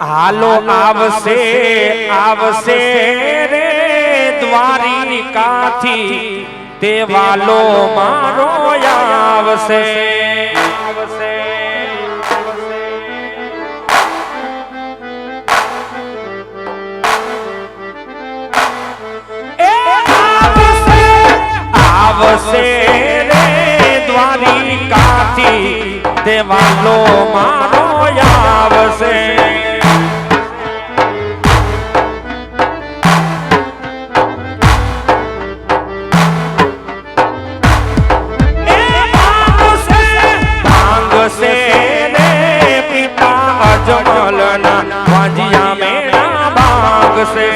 હાલો આવશે આવશે રે દ્વારિકાથી તે વાલો મારો આવશે આવશે રે દ્વારિકાથી તે વાલો મારો આવશે ભાંગશે રે પિતા અજમલના વાંજિયા મેળા ભાંગશે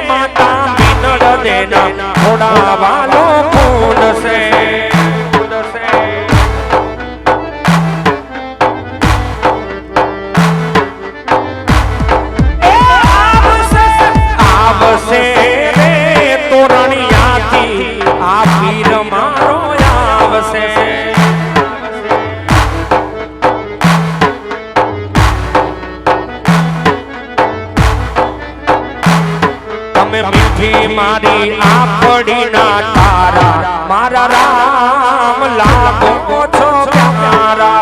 माता मिनल देना थोड़ा वालो कूद से आवसे रे तोरणियाथी आ पीर मारो आवसे તમે મીઠી મારી આપડી ના તારા મારા રામ લાગો છો પ્યારા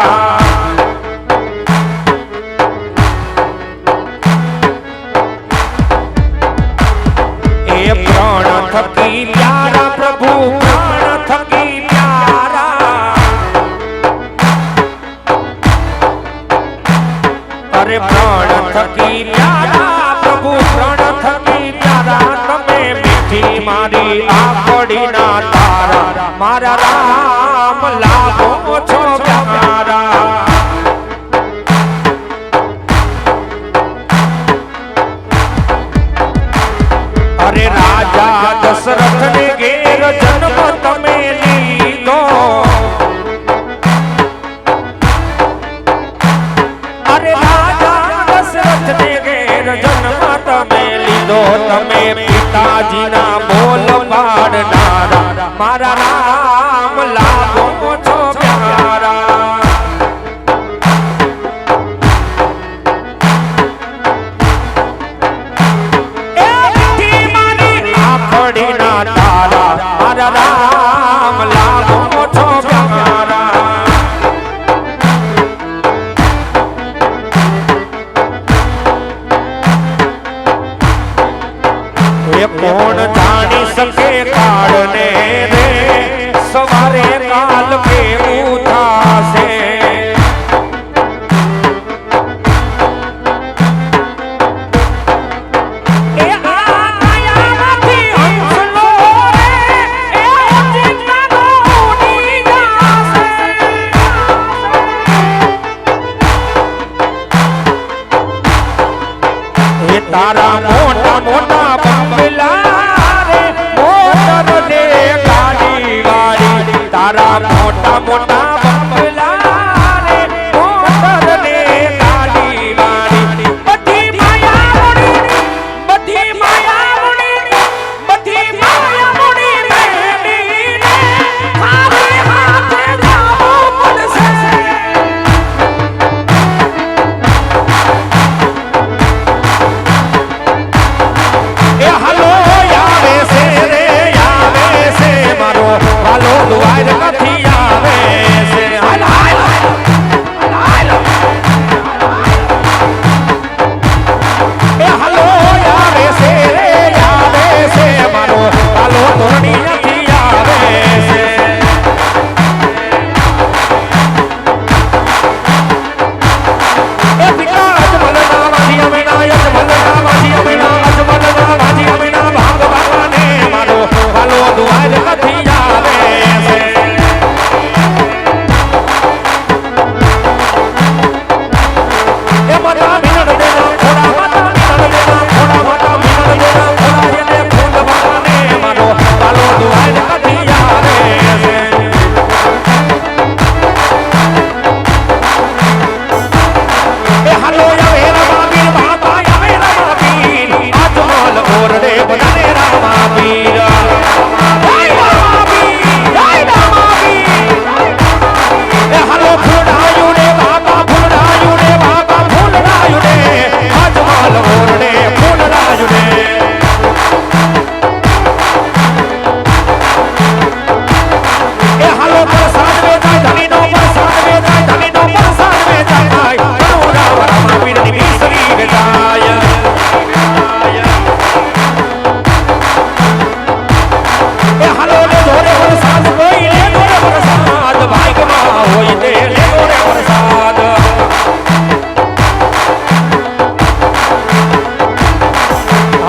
એ પ્રાણ થકી પ્યારા પ્રભુ પ્રાણ થકી પ્યારા અરે પ્રાણ થકી પ્યારા પ્રભુ પ્રાણ થકી તમે મીઠી મારી આપડી ના તારા મારા રામ લાગો છો પ્યારા અરે રાજા દશરથ ને ઘેર જન્મ તમે લીધો અરે રાજા દશરથ ને ઘેર જન્મ તમે લીધો તમે પિતાજીના બોલ પાડનારા મારા રામ લાગો છો પ્યારા એ મીઠી મારી આંખડી ના તારા મારા રામ લાગો છો પ્યારા કોણ જાણી શકે કાળને રે સવારે કાલ કેવું થાશે એ આયામાંથી હંસલો રે એ ચિંતાનો ઉડી જાશે એ તારા મોટા મોટા તારા મોટા મોટા બંગલા રે મોટર ને ગાડી વાળી બધી માયા મુડી મેડી ને હાથે હાથે જાવું પડશે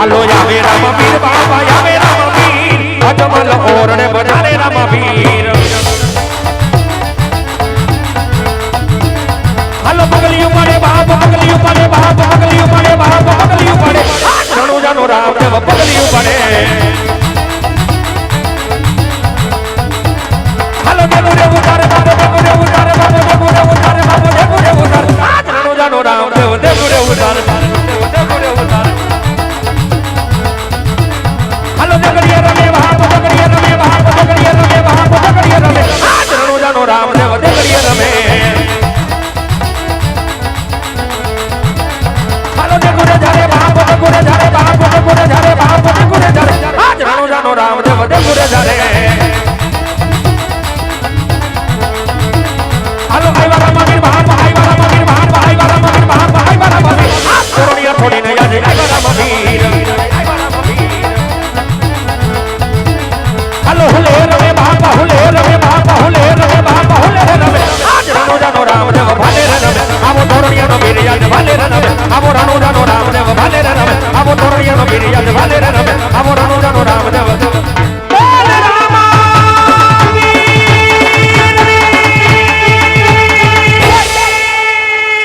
હાલો આવે રામવીર બાબા આવે રામવીર અજમલ ઓરણે બનારે રામવીર હાલો પગલિયું પડે બાપ પગલિયું પડે બાપ પગલિયું પડે બાપ પગલિયું પડે રણુજાનો રામદેવ પગલિયું પડે હાલો દેગુરે ઉતારે બાપ દેગુરે ઉતારે બાપ દેગુરે ઉતારે બાપ દેગુરે ઉતારે રણુજાનો રામદેવ દેગુરે ઉતારે દેગુરે ઉતારે હાલો દેગડિયા રમે બાપ દેગડિયા રમે બાપ દેગડિયા રમે બાપ દેગડિયા રમે રણુજાનો રામદેવ દેગડિયા રમે ગુરે જારે બાપ ગુરે જારે બાપ ગુરે જારે બાપ ગુરે જારે આજ રણુજાનો રામદેવ ગુરે જારે હાલો આઈવા રામવીર બાપ આઈવા રામવીર બાપ આઈવા રામવીર બાપ આઈવા રામવીર આ કોરોનિયા છોડીને આજે આઈવા રામવીર હાલો હુલે રમે બાપ હુલે રમે બાપ હુલે રમે બાપ હુલે રમે આજ રણુજાનો રામદેવ ભાલે રમે આવો કોરોનિયાનો વીર યાદ ભાલે રમે આવો રણુજાનો રામદેવ ભાલે રમે આવો કોરોનિયાનો વીર યાદ ભાલે રમે આવો રણુજાનો રામદેવ બોલ રામવીર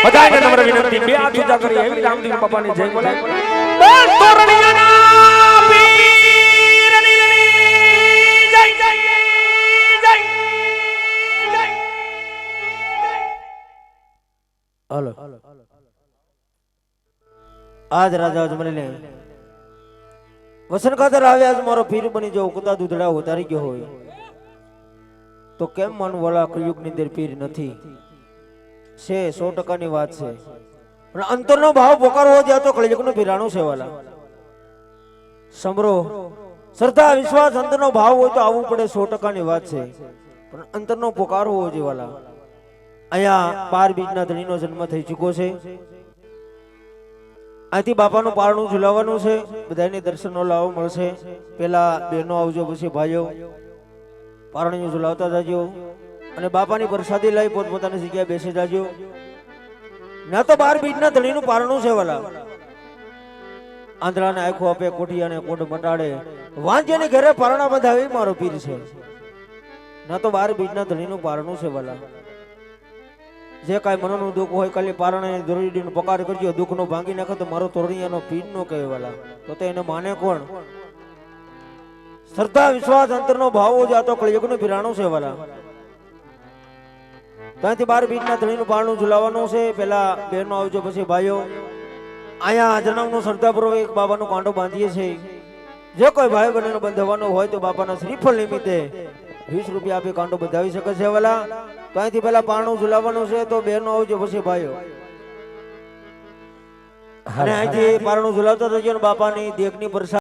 બધાને નમ્ર વિનંતી બે હાથ ઊંચા કરી એવી રામદેવ બાપાની જય બોલાય બોલ કોરોનિયાના વીરની જય જય જય જય હાલો આજ રાજા અજમલને વસન ખાતર આવ્યા આજ મારો પીર બની જો ઉકતા દૂધડા ઉતારી ગયો હોય તો કેમ માનું વાલા કળિયુગની અંદર પીર નથી છે 100% ની વાત છે પણ અંતરનો ભાવ પોકારવો જ્યાં તો કળિયુગનું પીરાણું છે વાલા સમરો શ્રદ્ધા વિશ્વાસ અંતરનો ભાવ હોય તો આવવું પડે 100% ની વાત છે પણ અંતરનો પોકારો હોવો જોઈએ વાલા અહીંયા 12 બીજના ધણીનો જન્મ થઈ ચૂક્યો છે આથી બાપાનું પારણું ઝુલાવવાનું છે બધાને દર્શનનો લાવો મળશે પેલા બહેનો આવજો પછી ભાઈઓ પારણું ઝુલાવતા જાજો અને બાપાની પ્રસાદી લઈ પોતપોતાની જગ્યાએ બેસી જાજો ના તો 12 બીજના ધણીનું પારણું છે વાલા આંધળાને આંખો આપે કોઠિયાને કોટ મટાડે વાંજ્યને ઘરે પારણા બંધાવે મારો પીર છે ના તો 12 બીજના ધણીનું પારણું છે વાલા જે કાંઈ મનનું દુઃખ હોય ખાલી પારણે દોરડીનો પકાર કરજો દુઃખનો ભાંગી નાખો તો મારો તોરણીયાનો પીરનો કહેવાલા તો એને માને કોણ શ્રદ્ધા વિશ્વાસ અંતરનો ભાવ જાતો કળિયુગનું પીરાણું છે વાલા ત્યાંથી 12 બીજના ધણીનું પારણું ઝુલાવવાનું છે પેલા બહેનો આવજો પછી ભાઈઓ અહીંયા જન્મનું શ્રદ્ધાપૂર્વક બાબાનું કાંડો બાંધીએ છીએ જે કોઈ ભાઈ બહેનો બંધવાનો હોય તો બાપાના શ્રીફળ નિમિત્તે 20 રૂપિયા આપી કાંડો બંધાવી શકે છે વાલા તો અહીંથી પેલા પારણું ઝુલાવવાનું છે તો બહેનો આવજો પછી ભાઈઓ અને અહીંથી પારણું ઝુલાવતા થજો બાપાની દેગની પ્રસાદ